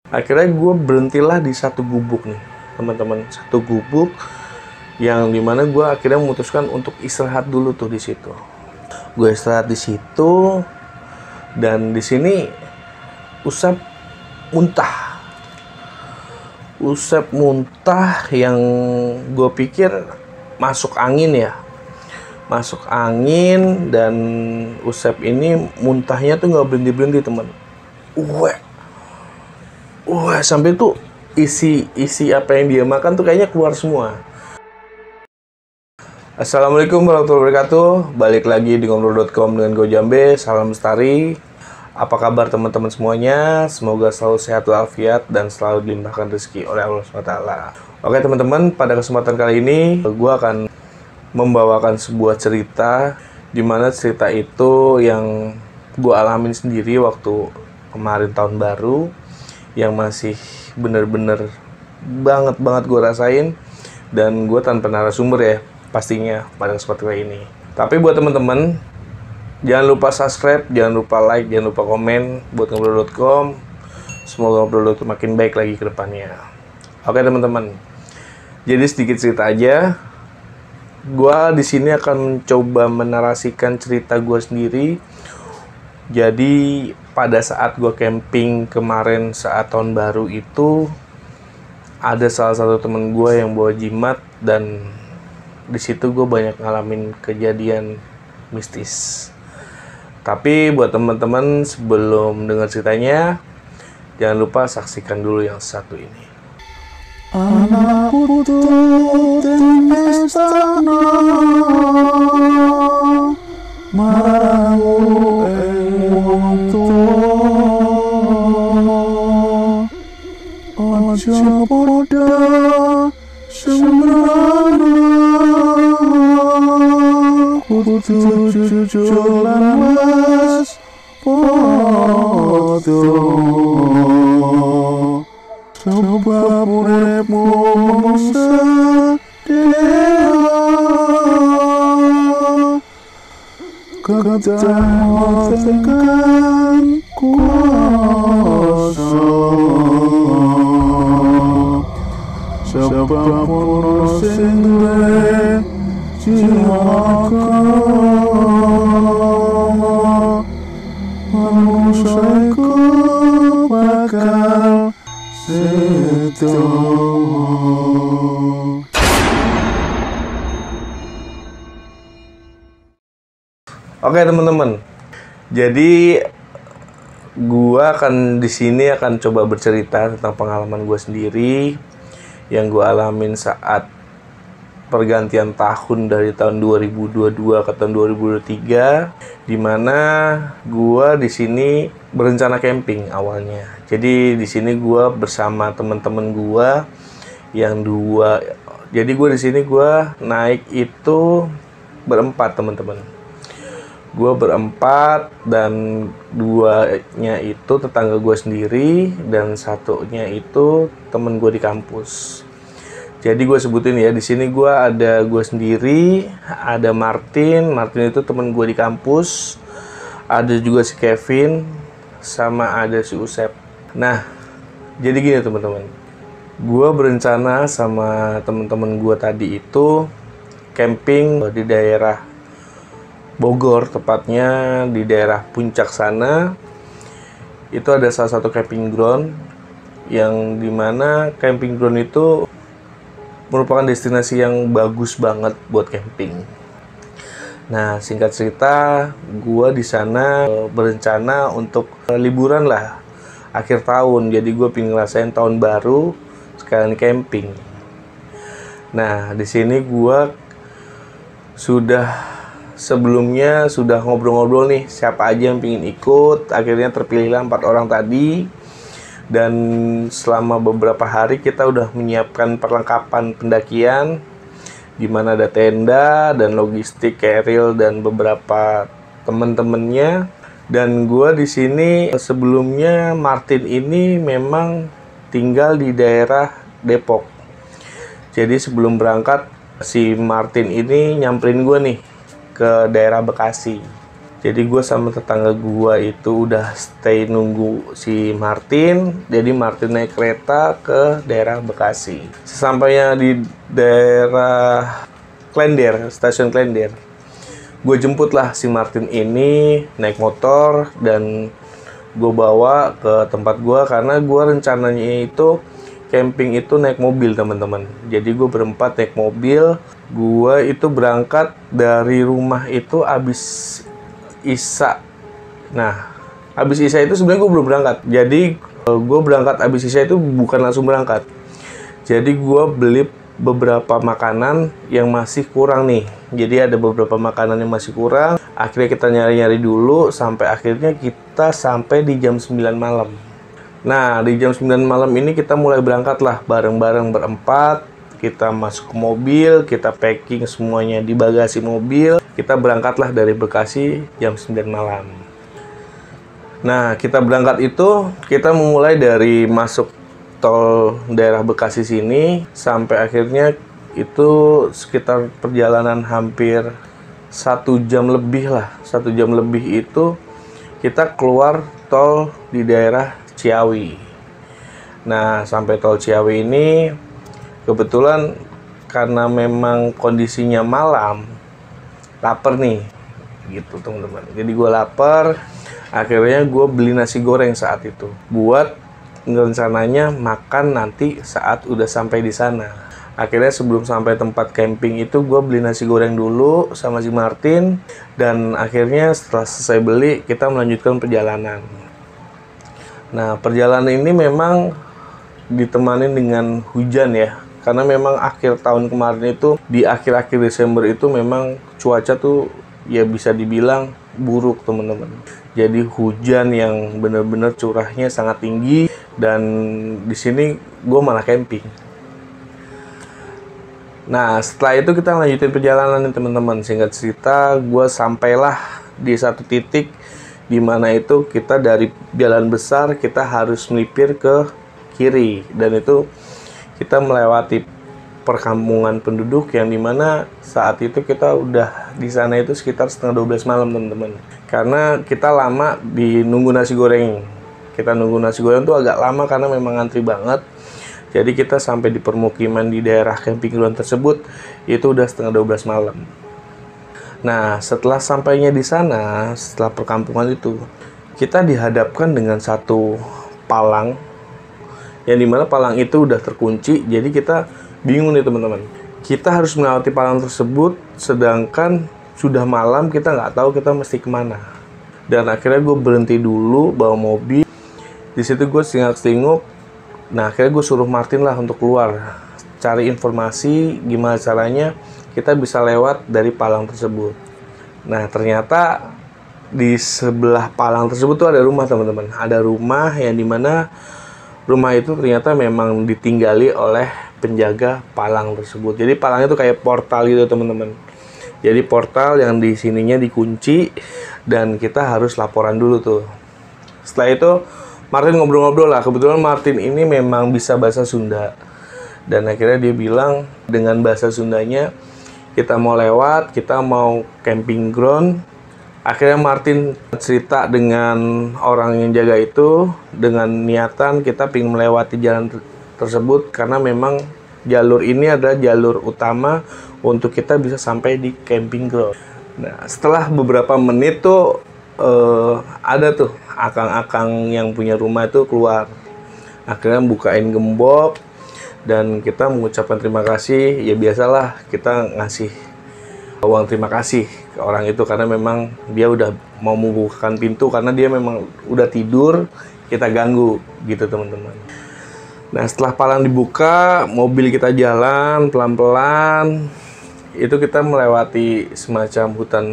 Akhirnya gue berhentilah di satu gubuk nih, teman-teman. Satu gubuk yang dimana gue akhirnya memutuskan untuk istirahat dulu tuh di situ. Gue istirahat di situ dan di sini Usep muntah. Usep muntah yang gue pikir masuk angin ya. Masuk angin dan Usep ini muntahnya tuh nggak berhenti-berhenti, teman. Sampai tuh isi apa yang dia makan tuh kayaknya keluar semua. Assalamualaikum warahmatullahi wabarakatuh. Balik lagi di ngobrol.com dengan gue Jambe. Salam lestari. Apa kabar teman-teman semuanya? Semoga selalu sehat walafiat dan selalu dilimpahkan rezeki oleh Allah SWT. Oke teman-teman, pada kesempatan kali ini gue akan membawakan sebuah cerita, dimana cerita itu yang gue alamin sendiri waktu kemarin tahun baru, yang masih bener-bener banget gue rasain, dan gue tanpa narasumber ya pastinya pada kesempatan kali ini. Tapi buat teman-teman, jangan lupa subscribe, jangan lupa like, jangan lupa komen buat ngobrol.com. Semoga ngobrol.com makin baik lagi ke depannya. Oke teman-teman, jadi sedikit cerita aja. Gua di sini akan mencoba menarasikan cerita gue sendiri. Jadi pada saat gue camping kemarin saat tahun baru itu, ada salah satu temen gue yang bawa jimat, dan di situ gue banyak ngalamin kejadian mistis. Tapi buat teman-teman, sebelum dengar ceritanya, jangan lupa saksikan dulu yang satu ini. Anak putu temestana marang wong tuwa, aja padha sembrana, kudu jujur lan waspada. Sebab uripmu sedih, ketekan kuasa. Sebab ono sing duwe jiwa manusia iku bakal sedo. Oke teman-teman, jadi gua akan di sini akan coba bercerita tentang pengalaman gue sendiri yang gue alamin saat pergantian tahun dari tahun 2022 ke tahun 2023, di mana gua di sini berencana camping awalnya. Jadi di sini gua bersama teman-teman gua yang dua. Jadi gua di sini gua naik itu berempat, teman-teman. Gue berempat, dan duanya itu tetangga gue sendiri, dan satunya itu temen gue di kampus. Jadi gue sebutin ya, di sini gue ada gue sendiri, ada Martin itu temen gue di kampus, ada juga si Kevin, sama ada si Usep. Nah, jadi gini teman-teman, gue berencana sama temen-temen gue tadi itu camping di daerah Bogor, tepatnya di daerah Puncak sana. Itu ada salah satu camping ground, yang dimana camping ground itu merupakan destinasi yang bagus banget buat camping. Nah, singkat cerita, gua di sana berencana untuk liburan lah, akhir tahun. Jadi gue pengen ngerasain tahun baru sekalian camping. Nah, di sini gua sebelumnya sudah ngobrol-ngobrol nih siapa aja yang pengen ikut. Akhirnya terpilihlah 4 orang tadi, dan selama beberapa hari kita udah menyiapkan perlengkapan pendakian, di mana ada tenda dan logistik Keril dan beberapa temen-temennya. Dan gua di sini sebelumnya, Martin ini memang tinggal di daerah Depok. Jadi sebelum berangkat, si Martin ini nyamperin gue nih ke daerah Bekasi. Jadi gue sama tetangga gue itu udah stay nunggu si Martin. Jadi Martin naik kereta ke daerah Bekasi. Sesampainya di daerah Klender, stasiun Klender, gue jemput lah si Martin ini naik motor dan gue bawa ke tempat gue, karena gue rencananya itu camping itu naik mobil teman-teman. Jadi gue berempat naik mobil. Gue itu berangkat dari rumah itu abis Isya. Nah, abis Isya itu sebenarnya gue belum berangkat. Jadi gue berangkat abis Isya itu bukan langsung berangkat. Jadi gue beli beberapa makanan yang masih kurang nih. Jadi ada beberapa makanan yang masih kurang. Akhirnya kita nyari-nyari dulu sampai akhirnya kita sampai di jam 9 malam. Nah, di jam 9 malam ini kita mulai berangkat lah bareng-bareng berempat. Kita masuk ke mobil, kita packing semuanya di bagasi mobil. Kita berangkatlah dari Bekasi jam 9 malam. Nah, kita berangkat itu, kita memulai dari masuk tol daerah Bekasi sini, sampai akhirnya itu sekitar perjalanan hampir 1 jam lebih lah. 1 jam lebih itu kita keluar tol di daerah Ciawi. Nah, sampai tol Ciawi ini kebetulan karena memang kondisinya malam, lapar nih gitu teman-teman. Jadi gue lapar, akhirnya gue beli nasi goreng saat itu buat rencananya makan nanti saat udah sampai di sana. Akhirnya sebelum sampai tempat camping itu gue beli nasi goreng dulu sama si Martin, dan akhirnya setelah selesai beli kita melanjutkan perjalanan. Nah, perjalanan ini memang ditemani dengan hujan ya, karena memang akhir tahun kemarin itu, di akhir-akhir Desember itu memang cuaca tuh ya bisa dibilang buruk teman-teman. Jadi hujan yang benar-benar curahnya sangat tinggi, dan di sini gue malah camping. Nah, setelah itu kita lanjutin perjalanan nih teman-teman. Singkat cerita, gue sampailah di satu titik di mana itu kita dari jalan besar kita harus melipir ke kiri, dan itu kita melewati perkampungan penduduk yang dimana saat itu kita udah di sana itu sekitar setengah 12 malam teman-teman. Karena kita lama di nunggu nasi goreng. Kita nunggu nasi goreng tuh agak lama karena memang ngantri banget. Jadi kita sampai di permukiman di daerah camping ground tersebut itu udah setengah 12 malam. Nah, setelah sampainya di sana, setelah perkampungan itu, kita dihadapkan dengan satu palang yang dimana palang itu udah terkunci. Jadi kita bingung nih teman-teman. Kita harus melewati palang tersebut, sedangkan sudah malam, kita nggak tahu kita mesti kemana. Dan akhirnya gue berhenti dulu bawa mobil. Di situ gue singak-singuk. Nah, akhirnya gue suruh Martin lah untuk keluar, cari informasi gimana caranya kita bisa lewat dari palang tersebut. Nah, ternyata di sebelah palang tersebut tuh ada rumah teman-teman. Ada rumah yang dimana rumah itu ternyata memang ditinggali oleh penjaga palang tersebut. Jadi palangnya tuh kayak portal gitu teman-teman. Jadi portal yang di sininya dikunci, dan kita harus laporan dulu tuh. Setelah itu Martin ngobrol-ngobrol lah. Kebetulan Martin ini memang bisa bahasa Sunda, dan akhirnya dia bilang dengan bahasa Sundanya kita mau lewat, kita mau camping ground. Akhirnya Martin cerita dengan orang yang jaga itu dengan niatan kita pengen melewati jalan tersebut, karena memang jalur ini adalah jalur utama untuk kita bisa sampai di camping ground. Nah, setelah beberapa menit tuh ada tuh akang-akang yang punya rumah itu keluar. Akhirnya bukain gembok dan kita mengucapkan terima kasih. Ya biasalah kita ngasih uang terima kasih ke orang itu, karena memang dia udah mau membukakan pintu, karena dia memang udah tidur, kita ganggu gitu teman-teman. Nah, setelah palang dibuka, mobil kita jalan pelan-pelan. Itu kita melewati semacam hutan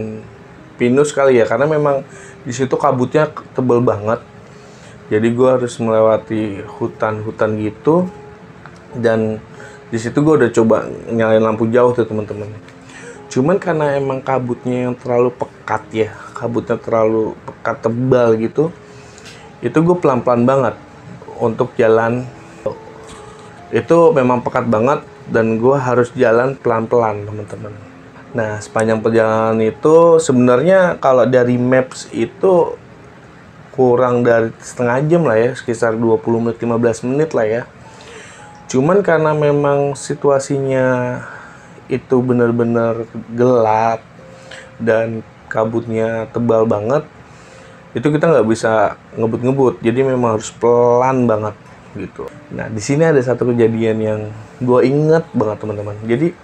pinus kali ya, karena memang di situ kabutnya tebel banget. Jadi gue harus melewati hutan-hutan gitu, dan di situ gue udah coba nyalain lampu jauh tuh teman-teman. Cuman karena emang kabutnya yang terlalu pekat ya, kabutnya terlalu pekat tebal gitu, itu gue pelan-pelan banget untuk jalan. Itu memang pekat banget dan gue harus jalan pelan-pelan teman-teman. Nah, sepanjang perjalanan itu sebenarnya kalau dari Maps itu kurang dari setengah jam lah ya, sekitar 20 menit 15 menit lah ya. Cuman karena memang situasinya itu benar-benar gelap dan kabutnya tebal banget, itu kita nggak bisa ngebut-ngebut, jadi memang harus pelan banget gitu. Nah, di sini ada satu kejadian yang gue inget banget teman-teman. Jadi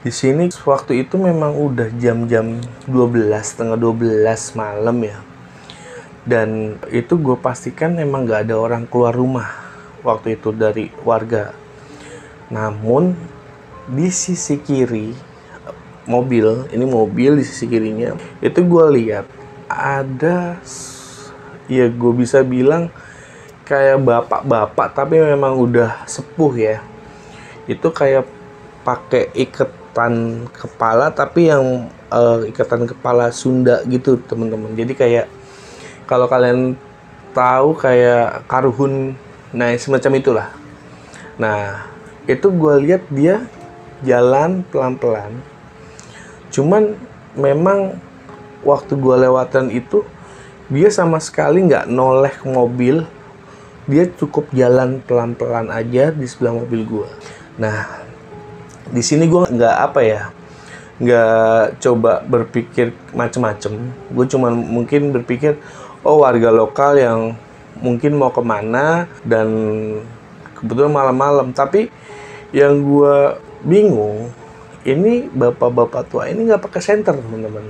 di sini waktu itu memang udah jam-jam 12, setengah 12 malam ya. Dan itu gue pastikan memang nggak ada orang keluar rumah waktu itu dari warga. Namun di sisi kiri mobil, ini mobil di sisi kirinya, itu gue lihat ada, ya gue bisa bilang kayak bapak-bapak tapi memang udah sepuh ya. Itu kayak pakai ikatan kepala tapi yang ikatan kepala Sunda gitu teman-teman. Jadi kayak kalau kalian tahu kayak karuhun, nah semacam itulah. Nah itu gue lihat dia jalan pelan-pelan. Cuman memang waktu gue lewatan itu dia sama sekali nggak noleh ke mobil. Dia cukup jalan pelan-pelan aja di sebelah mobil gue. Nah, di sini gue nggak coba berpikir macem-macem. Gue cuma mungkin berpikir, oh warga lokal yang mungkin mau kemana dan kebetulan malam-malam. Tapi yang gue bingung, ini bapak-bapak tua ini nggak pakai senter teman-teman.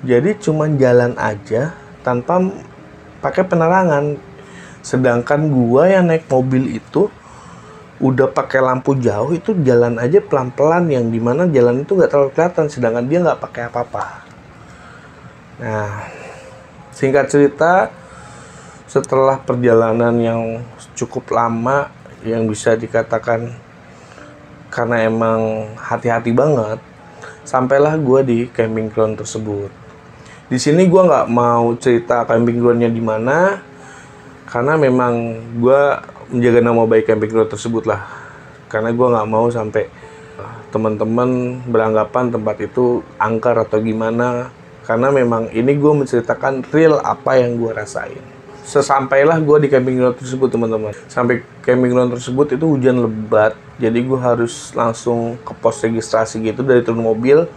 Jadi cuma jalan aja tanpa pakai penerangan. Sedangkan gua yang naik mobil itu udah pakai lampu jauh, itu jalan aja pelan-pelan, yang dimana jalan itu nggak terlalu kelihatan, sedangkan dia nggak pakai apa-apa. Nah, singkat cerita, setelah perjalanan yang cukup lama, yang bisa dikatakan karena emang hati-hati banget, sampailah gue di camping ground tersebut. Di sini gue nggak mau cerita camping groundnya di mana, karena memang gue menjaga nama baik camping ground tersebut lah. Karena gue nggak mau sampai teman-teman beranggapan tempat itu angker atau gimana. Karena memang ini gue menceritakan real apa yang gue rasain. Sesampailah gue di camping ground tersebut teman-teman. Sampai camping ground tersebut itu hujan lebat. Jadi gue harus langsung ke pos registrasi gitu. Dari turun mobil,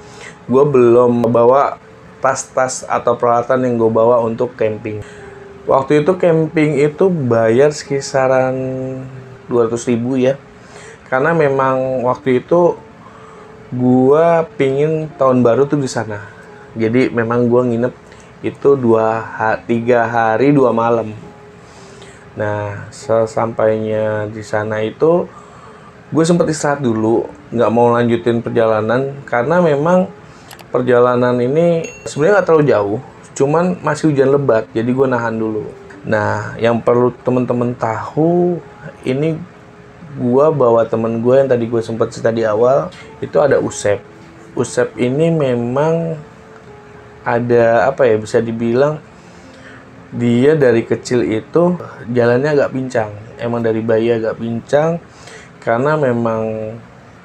gue belum bawa tas-tas atau peralatan yang gue bawa untuk camping. Waktu itu camping itu bayar sekisaran 200.000 ya. Karena memang waktu itu gua pingin tahun baru tuh di sana. Jadi memang gua nginep itu 3 hari 2 malam. Nah, sesampainya di sana itu gue sempat istirahat dulu, nggak mau lanjutin perjalanan karena memang perjalanan ini sebenarnya nggak terlalu jauh. Cuman masih hujan lebat, jadi gue nahan dulu. Nah, yang perlu teman-teman tahu, ini gue bawa temen gue yang tadi gue sempat cerita di awal, itu ada Usep. Usep ini memang ada apa ya, bisa dibilang dia dari kecil itu jalannya agak pincang. Emang dari bayi agak pincang, karena memang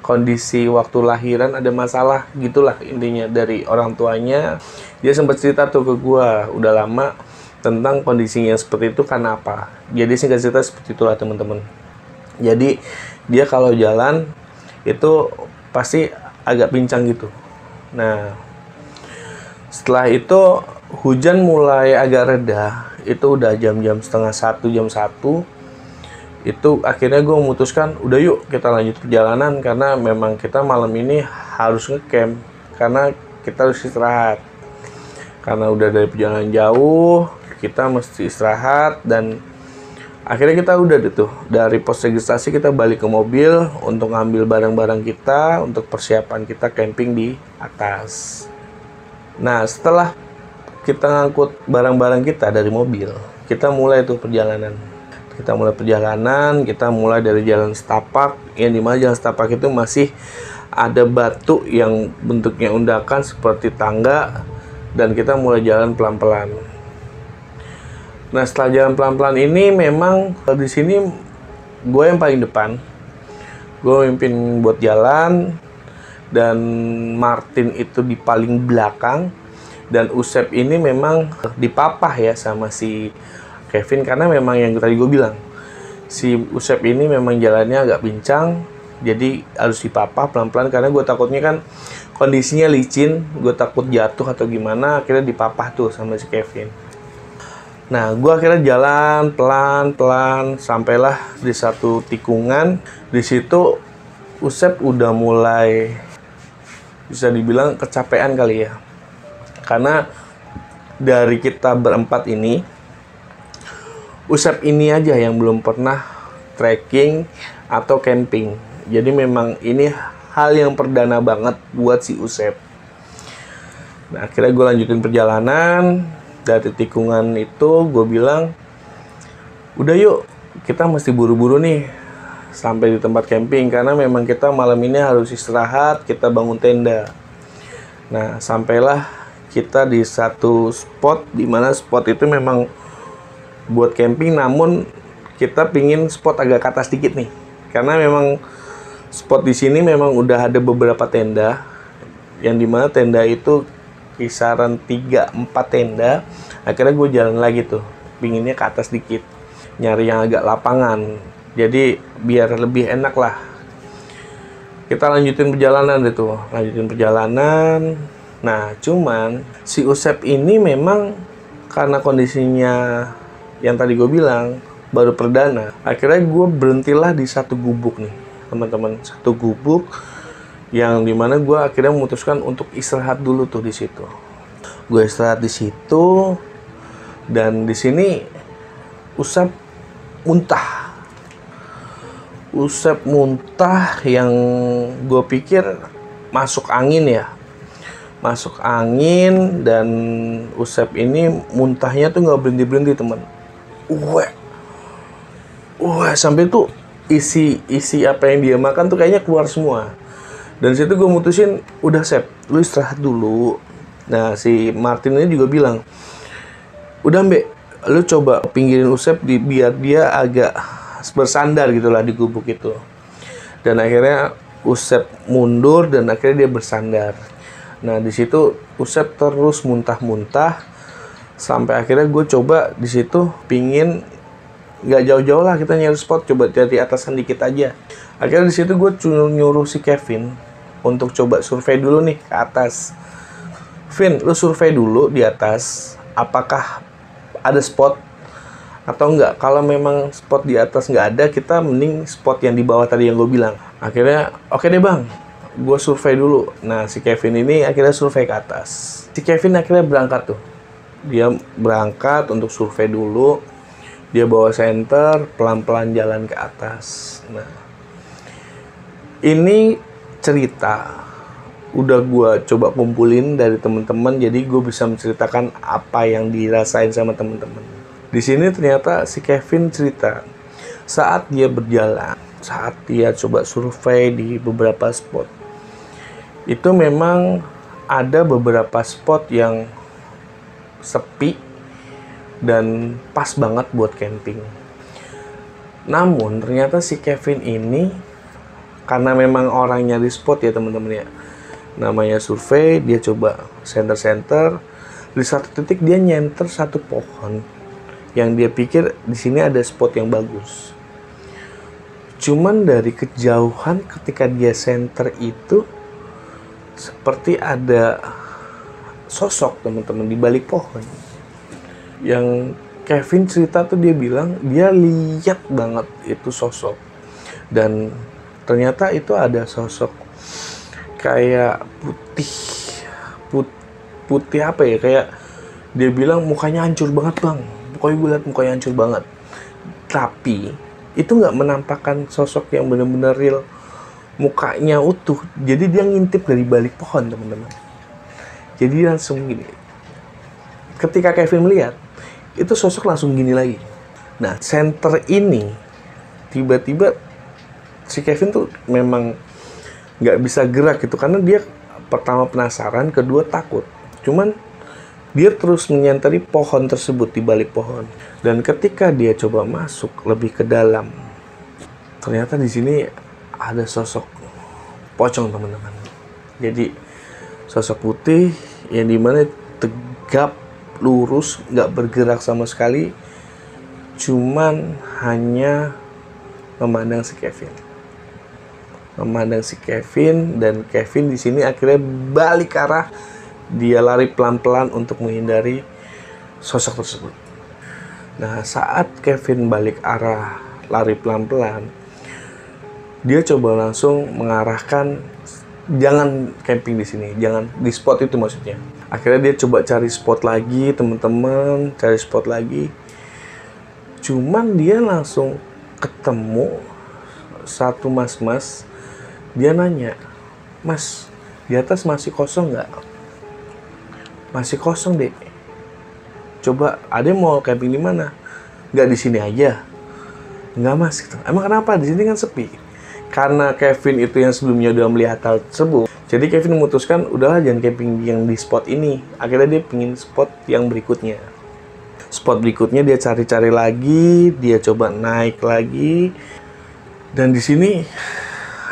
kondisi waktu lahiran ada masalah gitulah intinya dari orang tuanya. Dia sempat cerita tuh ke gua udah lama tentang kondisinya seperti itu karena apa. Jadi singkat cerita seperti itulah teman-teman. Jadi dia kalau jalan itu pasti agak pincang gitu. Nah, setelah itu hujan mulai agak reda. Itu udah jam-jam setengah 1, jam 1. Itu akhirnya gue memutuskan udah yuk kita lanjut perjalanan, karena memang kita malam ini harus ngecamp karena kita harus istirahat. Karena udah dari perjalanan jauh, kita mesti istirahat. Dan akhirnya kita udah tuh dari pos registrasi kita balik ke mobil untuk ngambil barang-barang kita untuk persiapan kita camping di atas. Nah, setelah kita ngangkut barang-barang kita dari mobil, kita mulai tuh perjalanan. Kita mulai dari jalan setapak, yang dimana jalan setapak itu masih ada batu yang bentuknya undakan seperti tangga, dan kita mulai jalan pelan-pelan. Nah, setelah jalan pelan-pelan ini memang di sini gue yang paling depan. Gue mimpin buat jalan, dan Martin itu di paling belakang, dan Usep ini memang dipapah ya sama si Kevin, karena memang yang tadi gue bilang, si Usep ini memang jalannya agak pincang, jadi harus dipapah pelan-pelan, karena gue takutnya kan kondisinya licin, gue takut jatuh atau gimana, akhirnya dipapah tuh sama si Kevin. Nah, gue akhirnya jalan pelan-pelan sampailah di satu tikungan. Di situ Usep udah mulai bisa dibilang kecapean kali ya. Karena dari kita berempat ini, Usep ini aja yang belum pernah trekking atau camping. Jadi memang ini hal yang perdana banget buat si Usep. Nah, akhirnya gue lanjutin perjalanan. Dari tikungan itu gue bilang, udah yuk, kita mesti buru-buru nih sampai di tempat camping, karena memang kita malam ini harus istirahat, kita bangun tenda. Nah, sampailah kita di satu spot, dimana spot itu memang buat camping, namun kita pingin spot agak ke atas dikit nih, karena memang spot di sini memang udah ada beberapa tenda, yang dimana tenda itu kisaran 3-4 tenda. Akhirnya gue jalan lagi tuh, pinginnya ke atas dikit, nyari yang agak lapangan, jadi biar lebih enak lah. Kita lanjutin perjalanan deh tuh, lanjutin perjalanan. Nah, cuman si Usep ini memang karena kondisinya yang tadi gue bilang baru perdana, akhirnya gue berhentilah di satu gubuk nih teman-teman, satu gubuk yang dimana gue akhirnya memutuskan untuk istirahat dulu tuh di situ. Gue istirahat di situ, dan di sini Usep muntah. Usep muntah yang gue pikir masuk angin ya. Masuk angin, dan Usep ini muntahnya tuh nggak berhenti-berhenti teman. Sampai tuh isi apa yang dia makan tuh kayaknya keluar semua. Dan situ gue mutusin, udah Sep, lu istirahat dulu. Nah, si Martin ini juga bilang, udah Mbak, lu coba pinggirin Usep biar dia agak bersandar gitulah di gubuk itu. Dan akhirnya Usep mundur, dan akhirnya dia bersandar. Nah, di situ Usep terus muntah-muntah, sampai akhirnya gue coba di situ pingin nggak jauh-jauh lah, kita nyari spot, coba dari atasan dikit aja. Akhirnya di situ gue nyuruh si Kevin untuk coba survei dulu nih ke atas. Vin, lu survei dulu di atas, apakah ada spot atau enggak. Kalau memang spot di atas nggak ada, kita mending spot yang di bawah tadi yang gue bilang. Akhirnya, oke deh bang, gue survei dulu. Nah, si Kevin ini akhirnya survei ke atas. Si Kevin akhirnya berangkat tuh. Dia berangkat untuk survei dulu. Dia bawa senter, pelan-pelan jalan ke atas. Nah, ini cerita udah gue coba kumpulin dari temen-temen, jadi gue bisa menceritakan apa yang dirasain sama temen-temen. Di sini ternyata si Kevin cerita saat dia berjalan, saat dia coba survei di beberapa spot, itu memang ada beberapa spot yang sepi dan pas banget buat camping. Namun ternyata si Kevin ini, karena memang orang nyari spot ya teman-teman ya, namanya survei, dia coba center-center. Di satu titik dia nyenter satu pohon yang dia pikir di sini ada spot yang bagus. Cuman dari kejauhan ketika dia center itu seperti ada sosok teman-teman di balik pohon. Yang Kevin cerita tuh, dia bilang dia lihat banget itu sosok, dan ternyata itu ada sosok kayak putih apa ya, kayak dia bilang mukanya hancur banget bang, pokoknya gue liat mukanya hancur banget, tapi itu nggak menampakkan sosok yang benar-benar real, mukanya utuh. Jadi dia ngintip dari balik pohon teman-teman. Jadi langsung gini, ketika Kevin melihat itu sosok langsung gini lagi. Nah, center ini tiba-tiba si Kevin tuh memang nggak bisa gerak gitu, karena dia pertama penasaran, kedua takut. Cuman dia terus menyentari pohon tersebut, di balik pohon. Dan ketika dia coba masuk lebih ke dalam, ternyata di sini ada sosok pocong teman-teman. Jadi sosok putih yang dimana tegap, lurus, nggak bergerak sama sekali, cuman hanya memandang si Kevin, dan Kevin di sini akhirnya balik arah, dia lari pelan-pelan untuk menghindari sosok tersebut. Nah, saat Kevin balik arah, lari pelan-pelan, dia coba langsung mengarahkan, jangan camping di sini, jangan di spot itu maksudnya. Akhirnya dia coba cari spot lagi, teman-teman, cari spot lagi. Cuman dia langsung ketemu satu mas-mas. Dia nanya, "Mas, di atas masih kosong nggak?" "Masih kosong, Dek." "Coba, ada yang mau camping di mana?" "Nggak, di sini aja." "Nggak, Mas." Gitu. "Emang kenapa? Di sini kan sepi." Karena Kevin itu yang sebelumnya udah melihat hal tersebut, jadi Kevin memutuskan, udahlah jangan camping yang di spot ini. Akhirnya dia pingin spot yang berikutnya. Spot berikutnya dia cari-cari lagi, dia coba naik lagi. Dan di sini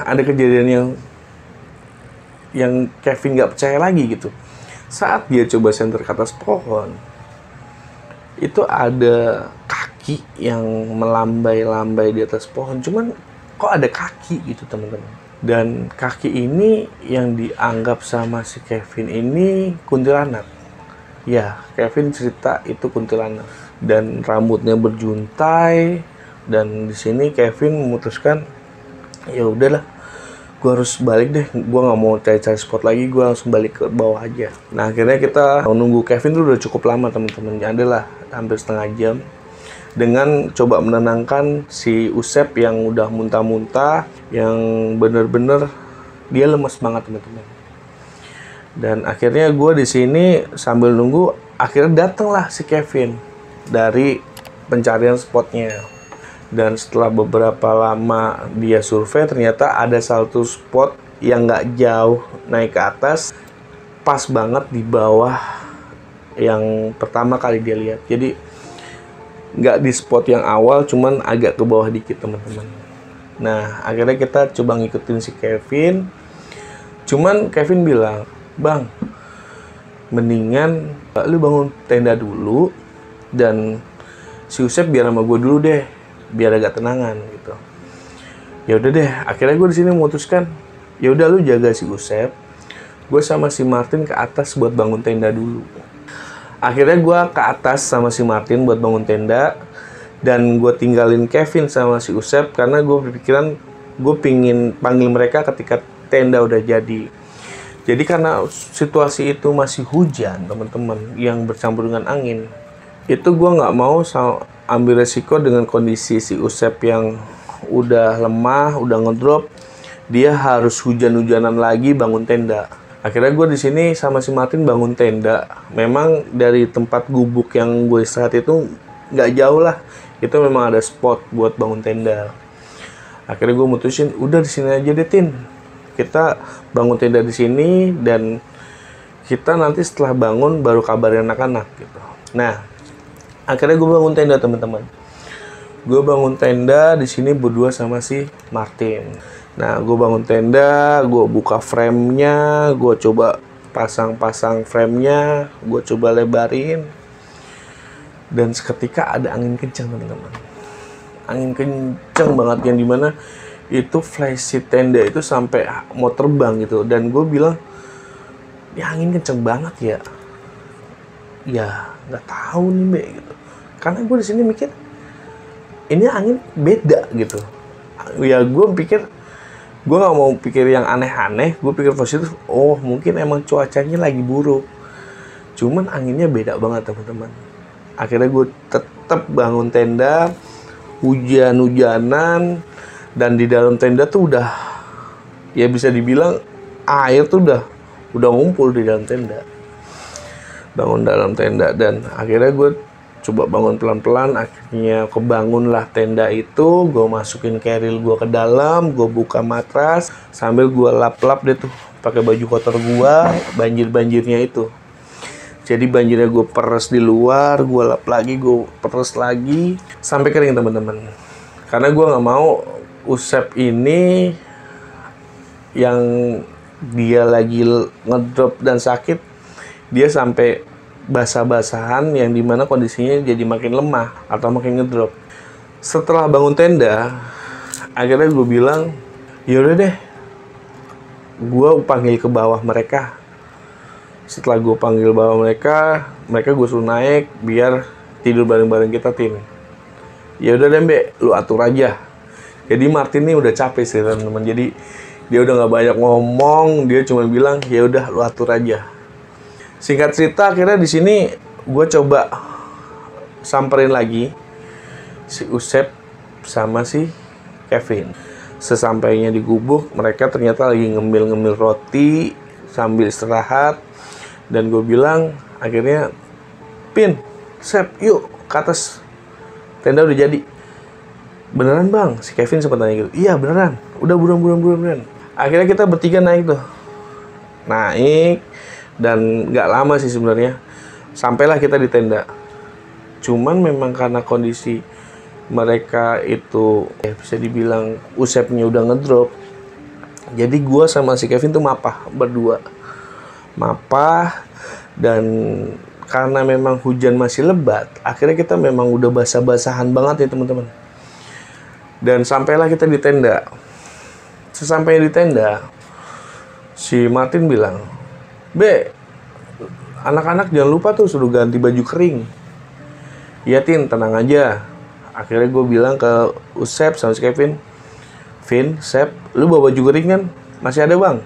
ada kejadian yang Kevin nggak percaya lagi gitu. Saat dia coba senter ke atas pohon, itu ada kaki yang melambai-lambai di atas pohon. Cuman kok ada kaki gitu, teman-teman. Dan kaki ini yang dianggap sama si Kevin ini kuntilanak. Ya, Kevin cerita itu kuntilanak. Dan rambutnya berjuntai. Dan di sini Kevin memutuskan, ya udahlah, gue harus balik deh. Gue nggak mau cari-cari spot lagi, gue langsung balik ke bawah aja. Nah, akhirnya kita nunggu Kevin tuh udah cukup lama, teman-teman. Adalah hampir setengah jam. Dengan coba menenangkan si Usep yang udah muntah-muntah, yang bener-bener dia lemes banget, teman-teman. Dan akhirnya gue di sini sambil nunggu, akhirnya datanglah si Kevin dari pencarian spotnya. Dan setelah beberapa lama dia survei, ternyata ada satu spot yang nggak jauh naik ke atas, pas banget di bawah yang pertama kali dia lihat. Jadi nggak di spot yang awal, cuman agak ke bawah dikit, teman-teman. Nah, akhirnya kita coba ngikutin si Kevin. Cuman Kevin bilang, "Bang, mendingan lu bangun tenda dulu, dan si Usep biar sama gue dulu deh, biar agak tenangan," gitu. Ya udah deh, akhirnya gue di sini memutuskan, ya udah lu jaga si Usep, gue sama si Martin ke atas buat bangun tenda dulu. Akhirnya gue ke atas sama si Martin buat bangun tenda, dan gue tinggalin Kevin sama si Usep karena gue berpikiran gue pingin panggil mereka ketika tenda udah jadi. Jadi karena situasi itu masih hujan, teman-teman, yang bercampur dengan angin, itu gue nggak mau ambil resiko dengan kondisi si Usep yang udah lemah, udah ngedrop, dia harus hujan-hujanan lagi bangun tenda. Akhirnya gue di sini sama si Martin bangun tenda. Memang dari tempat gubuk yang gue istirahat itu nggak jauh lah. Itu memang ada spot buat bangun tenda. Akhirnya gue mutusin, udah di sini aja deh, Tin. Kita bangun tenda di sini, dan kita nanti setelah bangun baru kabarin anak-anak gitu. Nah, akhirnya gue bangun tenda, teman-teman. Gue bangun tenda di sini berdua sama si Martin. Nah, gue bangun tenda, gue buka frame-nya, gue coba pasang-pasang frame-nya, gue coba lebarin. Dan seketika ada angin kencang, teman-teman. Angin kencang banget, yang dimana itu flysheet tenda itu sampai mau terbang gitu. Dan gue bilang, ya angin kencang banget ya. Ya, nggak tahu nih, Be, gitu. Karena gue di sini mikir, ini angin beda gitu. Ya, gue pikir, gue nggak mau pikir yang aneh-aneh, gue pikir positif. Oh, mungkin emang cuacanya lagi buruk, cuman anginnya beda banget, teman-teman. Akhirnya gue tetap bangun tenda, hujan-hujanan, dan di dalam tenda tuh udah, ya bisa dibilang air tuh udah ngumpul di dalam tenda. Bangun dalam tenda, dan akhirnya gue coba bangun pelan-pelan. Akhirnya kebangunlah tenda itu. Gue masukin keril gue ke dalam, gue buka matras sambil gue lap-lap deh tuh pakai baju kotor gue, banjir-banjirnya itu. Jadi banjirnya gue peres di luar, gue lap lagi, gue peres lagi sampai kering, teman-teman. Karena gue nggak mau Usep ini yang dia lagi ngedrop dan sakit, dia sampai basah-basahan yang dimana kondisinya jadi makin lemah atau makin ngedrop. Setelah bangun tenda, akhirnya gue bilang, yaudah deh, gue panggil ke bawah mereka. Setelah gue panggil bawah mereka gue suruh naik biar tidur bareng-bareng kita, Tin. Ya udah deh, Mbak, lu atur aja. Jadi Martin nih udah capek sih, teman-teman. Jadi dia udah nggak banyak ngomong, dia cuma bilang, ya udah lu atur aja. Singkat cerita, akhirnya di sini gue coba samperin lagi si Usep sama si Kevin. Sesampainya di gubuk, mereka ternyata lagi ngemil-ngemil roti sambil istirahat. Dan gue bilang, akhirnya, Pin, Sep, yuk ke atas. Tenda udah jadi. Beneran bang? Si Kevin sempat nanya gitu. Iya beneran, udah buruan. Akhirnya kita bertiga naik tuh. Naik, dan nggak lama sih sebenarnya. Sampailah kita di tenda. Cuman memang karena kondisi mereka itu bisa dibilang Usepnya udah ngedrop. Jadi gue sama si Kevin tuh mapah berdua. Mapah, dan karena memang hujan masih lebat, akhirnya kita memang udah basah-basahan banget ya teman-teman. Dan sampailah kita di tenda. Sesampainya di tenda, si Martin bilang, Be, anak-anak jangan lupa tuh suruh ganti baju kering. Iya Tin, tenang aja. Akhirnya gue bilang ke Usep sama si Kevin, Vin, Sep, lu bawa baju kering kan? Masih ada bang?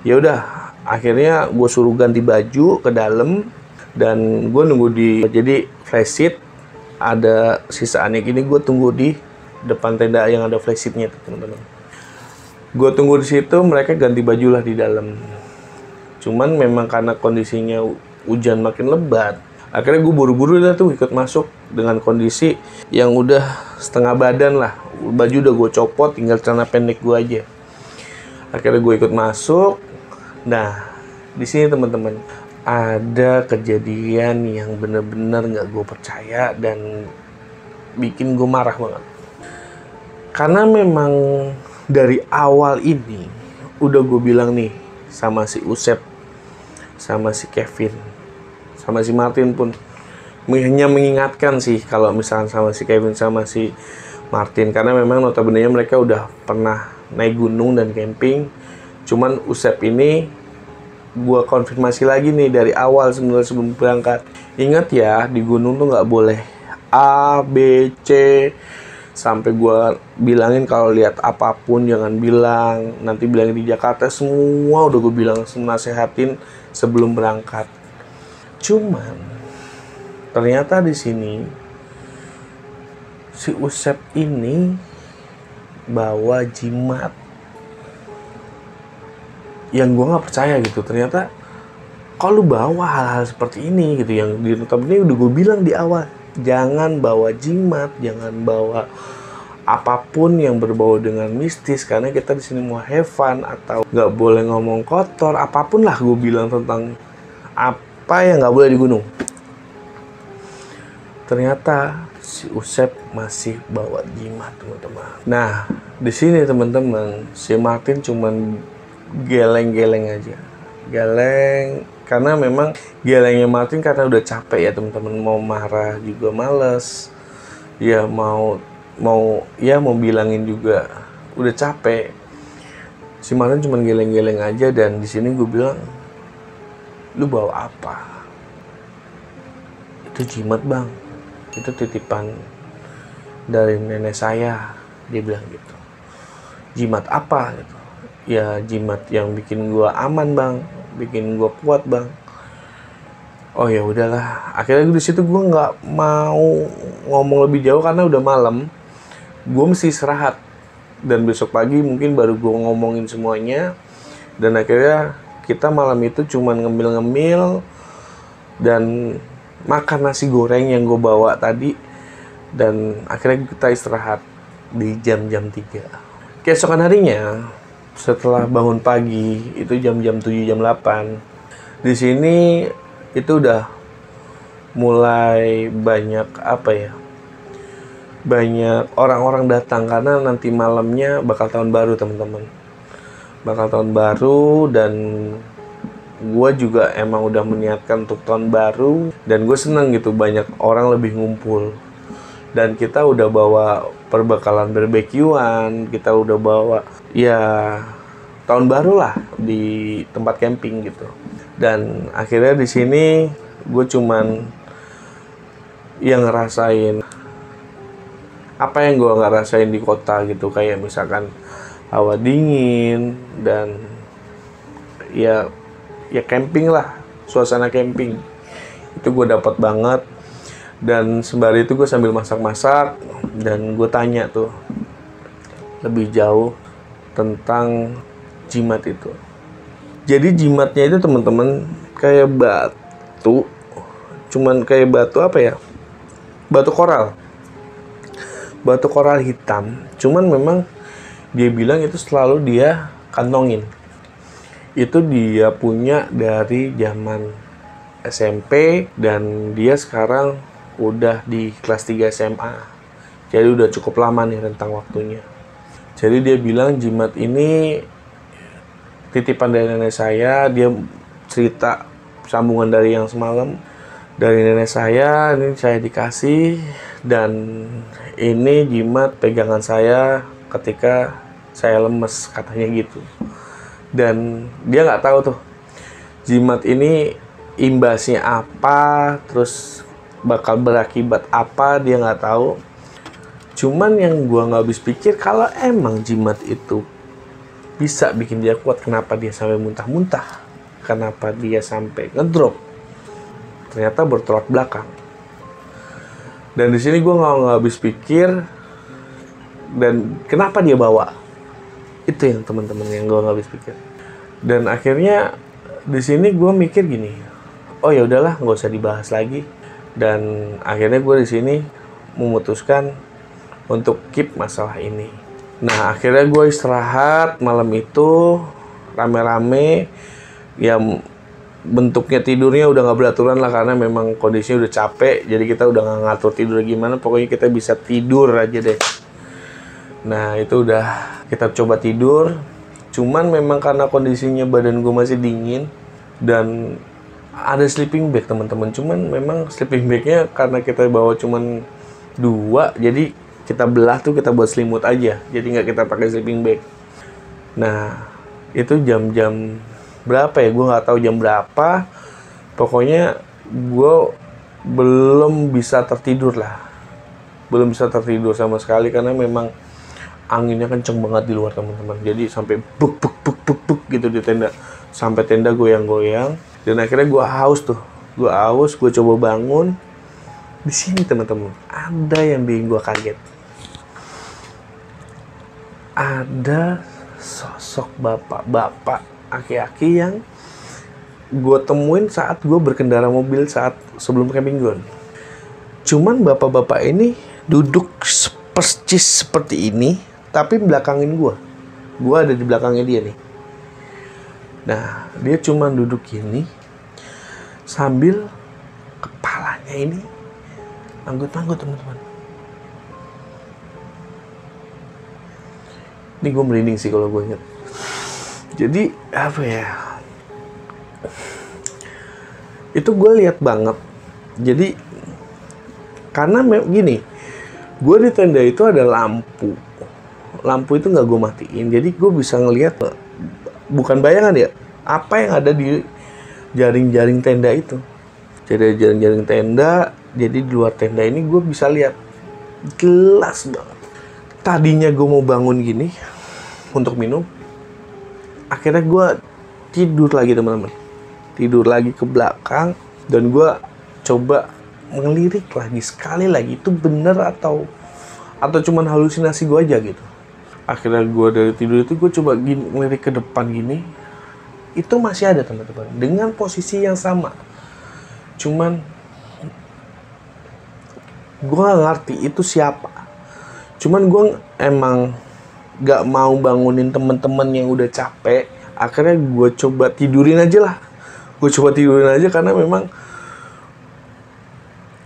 Ya udah, akhirnya gue suruh ganti baju ke dalam. Dan gue nunggu jadi flash sheet, ada sisaannya gini, gue tunggu di depan tenda yang ada flash sheetnya teman-teman. Gue tunggu di situ, mereka ganti baju lah di dalam. Cuman memang karena kondisinya hujan makin lebat, akhirnya gue buru-buru dah tuh ikut masuk dengan kondisi yang udah setengah badan lah. Baju udah gue copot, tinggal celana pendek gue aja. Akhirnya gue ikut masuk. Nah, di sini teman-teman, ada kejadian yang bener-bener gak gue percaya dan bikin gue marah banget. Karena memang dari awal ini udah gue bilang nih sama si Usep, sama si Kevin, sama si Martin pun hanya mengingatkan sih kalau misalkan sama si Kevin sama si Martin, karena memang notabene mereka udah pernah naik gunung dan camping. Cuman Usep ini gue konfirmasi lagi nih dari awal sebelum berangkat. Ingat ya, di gunung tuh nggak boleh A, B, C. Sampai gue bilangin kalau lihat apapun jangan bilang. Nanti bilangin di Jakarta, semua udah gue bilang, nasehatin sebelum berangkat. Cuman ternyata di sini si Usep ini bawa jimat yang gue nggak percaya gitu. Ternyata kalau lu bawa hal-hal seperti ini gitu, yang di notabene udah gue bilang di awal, jangan bawa jimat, jangan bawa apapun yang berbau dengan mistis, karena kita di sini mau have fun, atau nggak boleh ngomong kotor, apapun lah gue bilang tentang apa yang nggak boleh di gunung. Ternyata si Usep masih bawa jimat, teman-teman. Nah, di sini teman-teman, si Martin cuman geleng-geleng aja. Geleng, karena memang gelengnya Martin karena udah capek ya teman-teman. Mau marah juga males. Ya mau bilangin juga udah capek. Si Martin cuman geleng-geleng aja. Dan di sini gue bilang, lu bawa apa? Itu jimat bang, itu titipan dari nenek saya, dia bilang gitu. Jimat apa gitu? Ya jimat yang bikin gua aman bang, bikin gua kuat bang. Oh ya udahlah, akhirnya di situ gua nggak mau ngomong lebih jauh karena udah malam. Gua mesti istirahat, dan besok pagi mungkin baru gua ngomongin semuanya. Dan akhirnya kita malam itu cuman ngemil-ngemil dan makan nasi goreng yang gue bawa tadi. Dan akhirnya kita istirahat di jam-jam 3. Keesokan harinya, setelah bangun pagi, itu jam-jam 7, jam 8. Di sini itu udah mulai banyak banyak orang-orang datang, karena nanti malamnya bakal tahun baru teman-teman. bakal tahun baru, dan gue juga emang udah meniatkan untuk tahun baru, dan gue seneng gitu banyak orang lebih ngumpul, dan kita udah bawa perbekalan barbekyuan, kita udah bawa ya tahun baru lah di tempat camping gitu. Dan akhirnya di sini gue cuman yang ngerasain apa yang gue nggak rasain di kota gitu, kayak misalkan hawa dingin dan ya camping lah, suasana camping itu gue dapat banget. Dan sembari itu gue sambil masak-masak, dan gue tanya tuh lebih jauh tentang jimat itu. Jadi jimatnya itu teman-teman kayak batu, cuman kayak batu apa ya, batu koral hitam, cuman memang dia bilang itu selalu dia kantongin. Itu dia punya dari zaman SMP, dan dia sekarang udah di kelas 3 SMA. Jadi udah cukup lama nih rentang waktunya. Jadi dia bilang jimat ini titipan dari nenek saya. Dia cerita sambungan dari yang semalam. Dari nenek saya, ini saya dikasih. Dan ini jimat pegangan saya ketika saya lemes, katanya gitu. Dan dia nggak tahu tuh jimat ini imbasnya apa, terus bakal berakibat apa, dia nggak tahu. Cuman yang gua nggak habis pikir, kalau emang jimat itu bisa bikin dia kuat, kenapa dia sampai muntah-muntah, kenapa dia sampai ngedrop, ternyata bertolak belakang. Dan di sini gua nggak habis pikir, dan kenapa dia bawa, itu yang teman-teman yang gua nggak habis pikir. Dan akhirnya di sini gue mikir gini, oh ya udahlah, nggak usah dibahas lagi. Dan akhirnya gue di sini memutuskan untuk keep masalah ini. Nah, akhirnya gue istirahat malam itu rame-rame. Ya bentuknya tidurnya udah nggak beraturan lah, karena memang kondisinya udah capek. Jadi kita udah nggak ngatur tidur gimana, pokoknya kita bisa tidur aja deh. Nah, itu udah kita coba tidur. Cuman memang karena kondisinya badan gue masih dingin, dan ada sleeping bag teman-teman. Cuman memang sleeping bagnya karena kita bawa cuman 2, jadi kita belah tuh, kita buat selimut aja. Jadi nggak kita pakai sleeping bag. Nah, itu jam-jam berapa ya? Gue nggak tahu jam berapa. Pokoknya gue belum bisa tertidur lah. Belum bisa tertidur sama sekali, karena memang anginnya kenceng banget di luar teman-teman. Jadi sampai buk gitu di tenda, sampai tenda goyang-goyang. Dan akhirnya gue haus, gue coba bangun. Di sini teman-teman ada yang bikin gue kaget. Ada sosok bapak-bapak aki-aki yang gue temuin saat gue berkendara mobil saat sebelum camping ground. Cuman bapak-bapak ini duduk persis seperti ini, tapi belakangin gue. Gue ada di belakangnya dia nih. Nah, dia cuma duduk gini, sambil kepalanya ini anggut-anggut teman-teman. Ini gue merinding sih kalau gue inget. Jadi, apa ya, itu gue lihat banget. Jadi, karena gini, gue di tenda itu ada lampu. Lampu itu nggak gue matiin, jadi gue bisa ngelihat, bukan bayangan ya, apa yang ada di jaring-jaring tenda itu. Jadi ada jaring-jaring tenda, jadi di luar tenda ini gue bisa lihat jelas banget. Tadinya gue mau bangun gini untuk minum, akhirnya gue tidur lagi teman-teman, tidur lagi ke belakang, dan gue coba ngelirik lagi sekali lagi, itu bener atau cuman halusinasi gue aja gitu. Akhirnya gue dari tidur itu gue coba gini, ngelirik ke depan gini, itu masih ada teman-teman dengan posisi yang sama. Cuman gue gak ngerti itu siapa. Cuman gue emang gak mau bangunin teman-teman yang udah capek. Akhirnya gue coba tidurin aja lah. Gue coba tidurin aja karena memang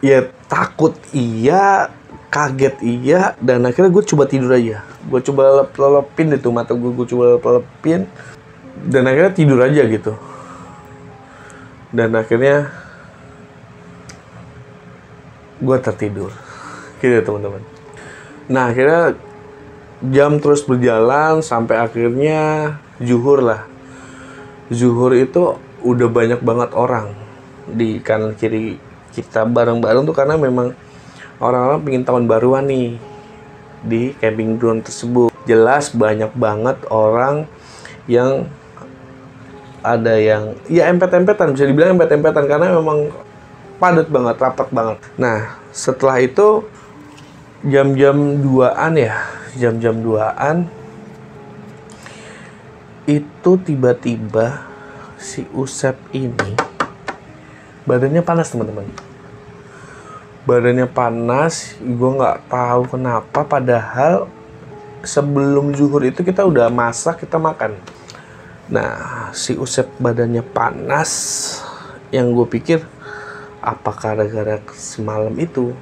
ya takut iya, kaget iya, dan akhirnya gue coba tidur aja. Gue coba lelepin itu mata gue coba lelepin, dan akhirnya tidur aja gitu. Dan akhirnya gue tertidur gitu teman-teman. Nah akhirnya jam terus berjalan sampai akhirnya zuhur lah. Zuhur itu udah banyak banget orang di kanan kiri kita bareng-bareng tuh, karena memang orang-orang pengen tahun baruan nih di camping ground tersebut. Jelas banyak banget orang yang ada yang ya empet-empetan, bisa dibilang empet-empetan karena memang padat banget, rapat banget. Nah setelah itu jam-jam 2-an ya, jam-jam 2-an itu tiba-tiba si Usep ini badannya panas teman-teman. Badannya panas, gue nggak tahu kenapa. Padahal sebelum zuhur itu kita udah masak, kita makan. Nah, si Usep badannya panas, yang gue pikir apakah gara-gara semalam itu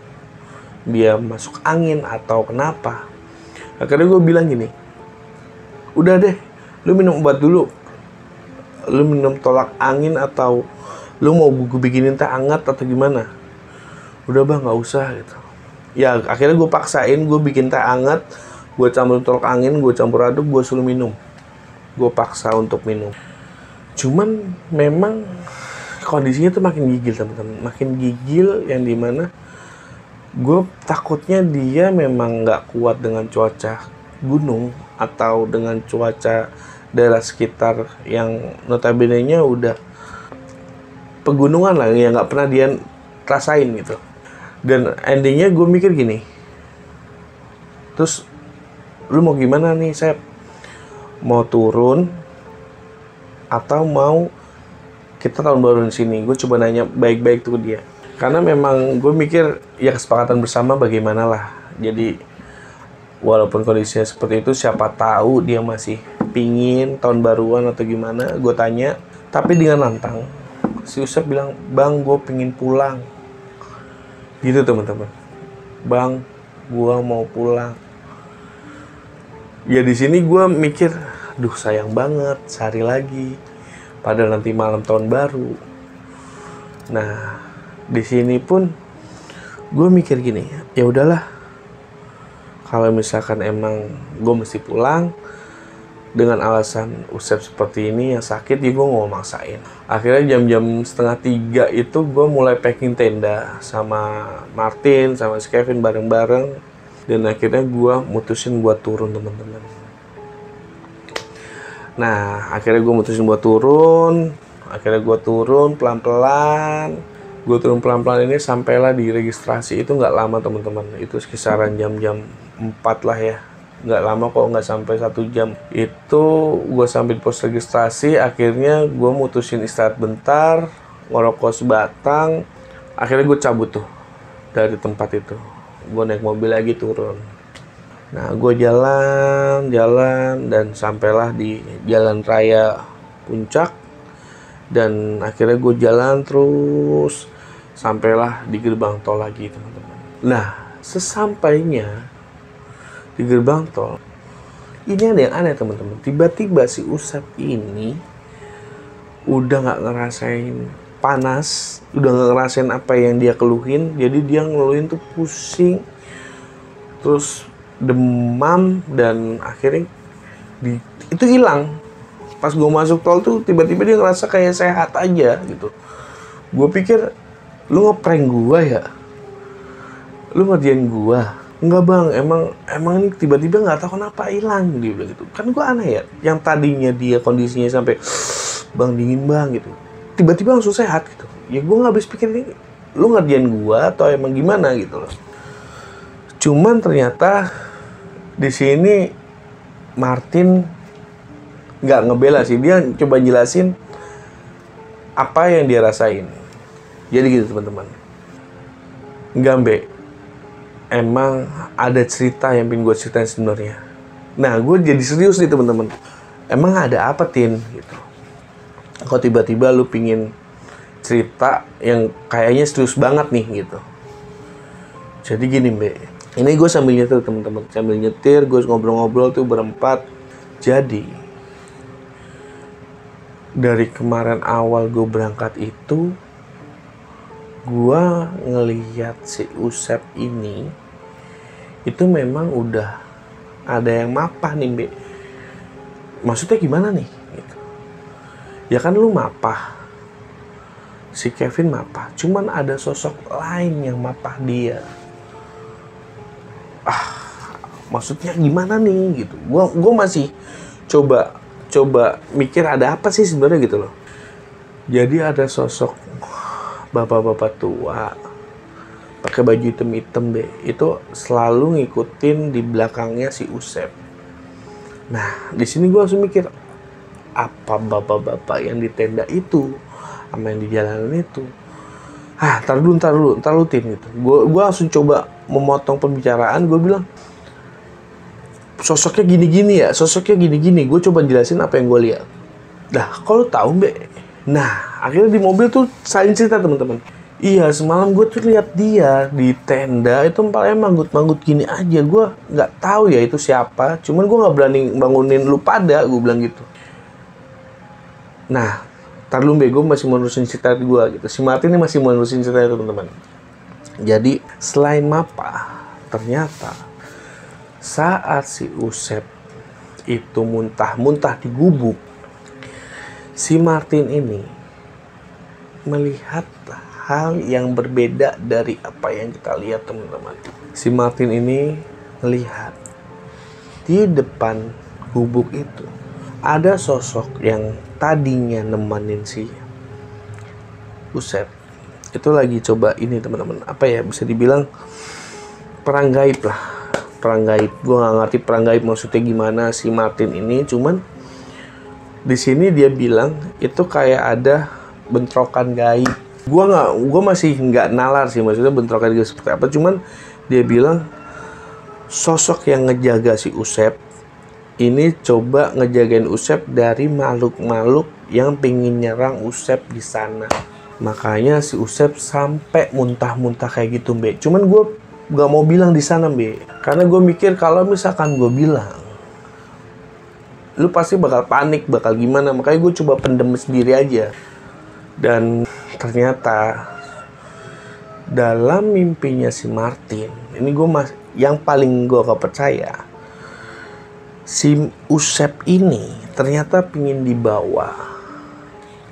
dia masuk angin atau kenapa. Akhirnya gue bilang gini, udah deh, lu minum obat dulu. Lu minum tolak angin atau lu mau gue bikinin teh hangat atau gimana? Udah bang, nggak usah gitu. Ya akhirnya gue paksain, gue bikin teh hangat, gue campur tolak angin, gue campur aduk, gue suruh minum. Gue paksa untuk minum. Cuman memang kondisinya tuh makin gigil teman-teman, makin gigil, yang dimana gue takutnya dia memang nggak kuat dengan cuaca gunung atau dengan cuaca daerah sekitar yang notabene-nya udah pegunungan lah, yang nggak pernah dia rasain gitu. Dan endingnya gue mikir gini, terus lu mau gimana nih Sep? Mau turun atau mau kita tahun baru di sini? Gue coba nanya baik-baik tuh dia, karena memang gue mikir ya kesepakatan bersama bagaimana lah. Jadi walaupun kondisinya seperti itu, siapa tahu dia masih pingin tahun baruan atau gimana. Gue tanya, tapi dengan lantang. Si Usep bilang, bang gue pingin pulang. Gitu teman-teman, bang gue mau pulang. Ya di sini gue mikir, duh sayang banget, sehari lagi, padahal nanti malam tahun baru. Nah di sini pun gue mikir gini, ya udahlah, kalau misalkan emang gue mesti pulang dengan alasan Usep seperti ini yang sakit, ya gue nggak mau maksain. Akhirnya jam-jam 2:30 itu gue mulai packing tenda sama Martin, sama si Kevin bareng-bareng. Dan akhirnya gue mutusin buat turun teman-teman. Nah akhirnya gue mutusin buat turun. Akhirnya gue turun pelan-pelan. Gue turun pelan-pelan ini sampailah di registrasi itu nggak lama teman-teman. Itu sekisaran jam-jam 4 lah ya. Nggak lama kok, nggak sampai 1 jam. Itu gue sampai di pos registrasi. Akhirnya gue mutusin istirahat bentar, ngerokok sebatang. Akhirnya gue cabut tuh dari tempat itu. Gue naik mobil lagi turun. Nah gue jalan dan sampailah di jalan raya Puncak. Dan akhirnya gue jalan terus sampailah di gerbang tol lagi teman-teman. Nah sesampainya di gerbang tol, ini ada yang aneh teman-teman. Tiba-tiba si Usep ini udah nggak ngerasain panas, udah nggak ngerasain apa yang dia keluhin. Jadi dia ngeluhin tuh pusing, terus demam, dan akhirnya itu hilang. Pas gue masuk tol tuh tiba-tiba dia ngerasa kayak sehat aja gitu. Gue pikir, lu ngeprank gue ya? Lu ngerjain gue? Enggak bang, emang ini tiba-tiba nggak tahu kenapa hilang, dia bilang gitu. Kan gue aneh ya, yang tadinya dia kondisinya sampai bang dingin bang gitu, tiba-tiba langsung sehat gitu. Ya gue nggak habis pikir ini lu ngerjain gue atau emang gimana gitu loh. Cuman ternyata di sini Martin nggak ngebela sih, dia coba jelasin apa yang dia rasain. Jadi gitu teman-teman, Gambe, emang ada cerita yang pengen gue ceritain sebenarnya. Nah gue jadi serius nih teman-teman. Emang ada apa Tin gitu? Kok tiba-tiba lu pingin cerita yang kayaknya serius banget nih gitu? Jadi gini Mbe, Ini gue sambil nyetir teman-teman, sambil nyetir gue ngobrol-ngobrol tuh berempat. Jadi dari kemarin awal gue berangkat itu, gue ngelihat si Usep ini itu memang udah ada yang mapah nih, Be. Maksudnya gimana nih? Gitu. Ya kan lu mapah, si Kevin mapah, cuman ada sosok lain yang mapah dia. Maksudnya gimana nih gitu. Gua masih coba mikir ada apa sih sebenarnya gitu loh. Jadi ada sosok bapak-bapak tua pakai baju hitam-hitam, Be. Itu selalu ngikutin di belakangnya si Usep. Nah, di sini gue langsung mikir, apa bapak-bapak yang di tenda itu sama yang di jalanan itu? Ntar dulu Tin gitu. Gue langsung coba memotong pembicaraan. Gue bilang, sosoknya gini-gini. Gue coba jelasin apa yang gue lihat. Nah, kalau tahu, Be. Nah, akhirnya di mobil tuh saling cerita teman-teman. Iya, semalam gue tuh lihat dia di tenda itu empalnya manggut-manggut gini aja. Gue nggak tahu ya itu siapa. Cuman gue nggak berani bangunin lu pada, gue bilang gitu. Nah, ntar lu bego masih menerusin cerita gue gitu. Si Martin ini masih menerusin cerita teman-teman. Jadi selain mapa, ternyata saat si Usep itu muntah-muntah di gubuk, si Martin ini melihat hal yang berbeda dari apa yang kita lihat teman-teman. Si Martin ini melihat di depan gubuk itu ada sosok yang tadinya nemenin si Usep. Itu lagi coba ini teman-teman, apa ya, bisa dibilang perang gaib lah. Perang gaib. Gue nggak ngerti perang gaib maksudnya gimana si Martin ini. Cuman di sini dia bilang itu kayak ada bentrokan gaib. Gue masih nggak nalar sih maksudnya bentrokan gaib seperti apa. Cuman dia bilang sosok yang ngejaga si Usep ini coba ngejagain Usep dari makhluk-makhluk yang pingin nyerang Usep di sana. Makanya si Usep sampai muntah-muntah kayak gitu, Be. Cuman gue gak mau bilang di sana, Be. Karena gue mikir kalau misalkan gue bilang, lu pasti bakal panik, bakal gimana. Makanya gue coba pendem sendiri aja. Dan ternyata dalam mimpinya si Martin, ini yang paling gue gak percaya, si Usep ini ternyata pingin dibawa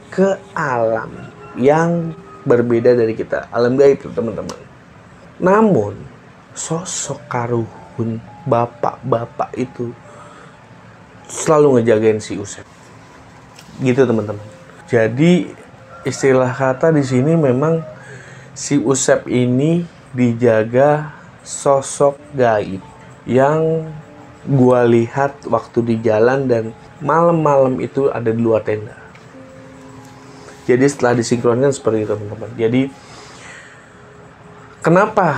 ke alam yang berbeda dari kita, alam gaib teman-teman. Namun sosok karuhun bapak-bapak itu selalu ngejagain si Usep, gitu teman-teman. Jadi istilah kata di sini memang si Usep ini dijaga sosok gaib yang gua lihat waktu di jalan dan malam-malam itu ada di luar tenda. Jadi setelah disinkronkan seperti itu teman-teman. Jadi kenapa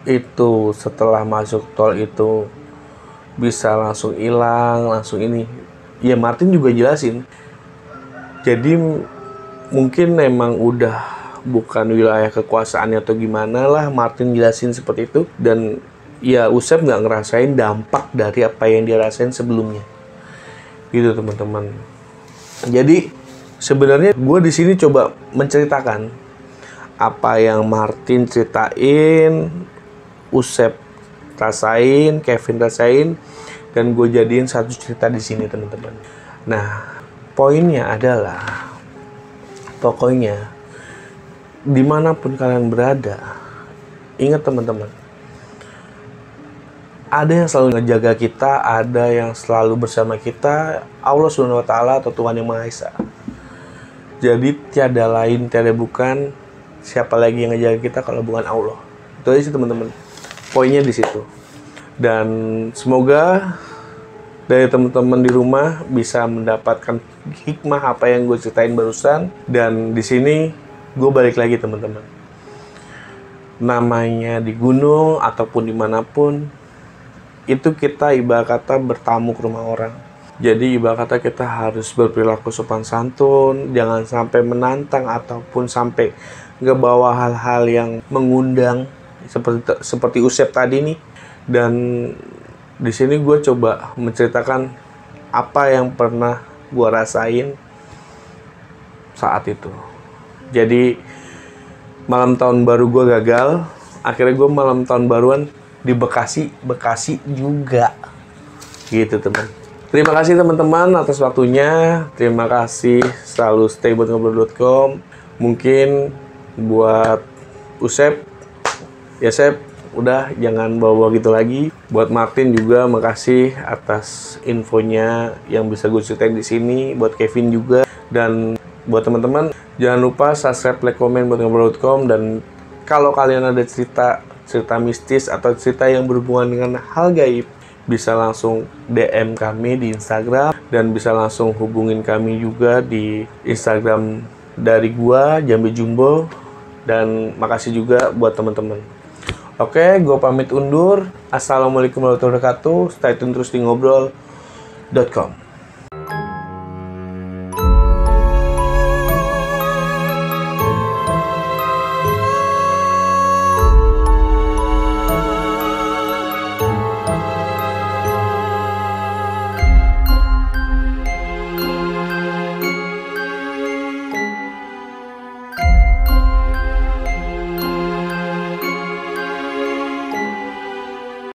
itu setelah masuk tol itu bisa langsung hilang, langsung ini? Ya Martin juga jelasin. Jadi mungkin memang udah bukan wilayah kekuasaannya atau gimana lah, Martin jelasin seperti itu. Dan ya Usep nggak ngerasain dampak dari apa yang dia rasain sebelumnya, gitu teman-teman. Jadi sebenarnya gue di sini coba menceritakan apa yang Martin ceritain, Usep rasain, Kevin rasain, dan gue jadiin satu cerita di sini teman-teman. Nah, poinnya adalah pokoknya dimanapun kalian berada, ingat teman-teman, ada yang selalu ngejaga kita, ada yang selalu bersama kita, Allah Subhanahu wa Ta'ala atau Tuhan Yang Maha Esa. Jadi tiada lain, tiada bukan, siapa lagi yang ngejaga kita kalau bukan Allah. Itu aja sih teman-teman, poinnya di situ. Dan semoga dari teman-teman di rumah bisa mendapatkan hikmah apa yang gue ceritain barusan. Dan di sini gue balik lagi teman-teman, namanya di gunung ataupun dimanapun, itu kita ibarat kata bertamu ke rumah orang. Jadi ibarat kata kita harus berperilaku sopan santun, jangan sampai menantang ataupun sampai ngebawa hal-hal yang mengundang seperti Usep tadi nih. Dan di sini gue coba menceritakan apa yang pernah gue rasain saat itu. Jadi malam tahun baru gue gagal. Akhirnya gue malam tahun baruan di Bekasi juga. Gitu teman. Terima kasih teman-teman atas waktunya. Terima kasih selalu stay buat ngobrol.com. Mungkin buat Usep, ya Sep, udah jangan bawa-bawa gitu lagi. Buat Martin juga makasih atas infonya yang bisa gue ceritain di sini. Buat Kevin juga. Dan buat teman-teman jangan lupa subscribe, like, komen buat ngobrol.com. Dan kalau kalian ada cerita mistis atau cerita yang berhubungan dengan hal gaib, bisa langsung DM kami di Instagram dan bisa langsung hubungin kami juga di Instagram dari gua Jambi Jumbo. Dan makasih juga buat teman-teman. Oke, gua pamit undur. Assalamualaikum warahmatullahi wabarakatuh. Stay tune terus di ngobrol.com.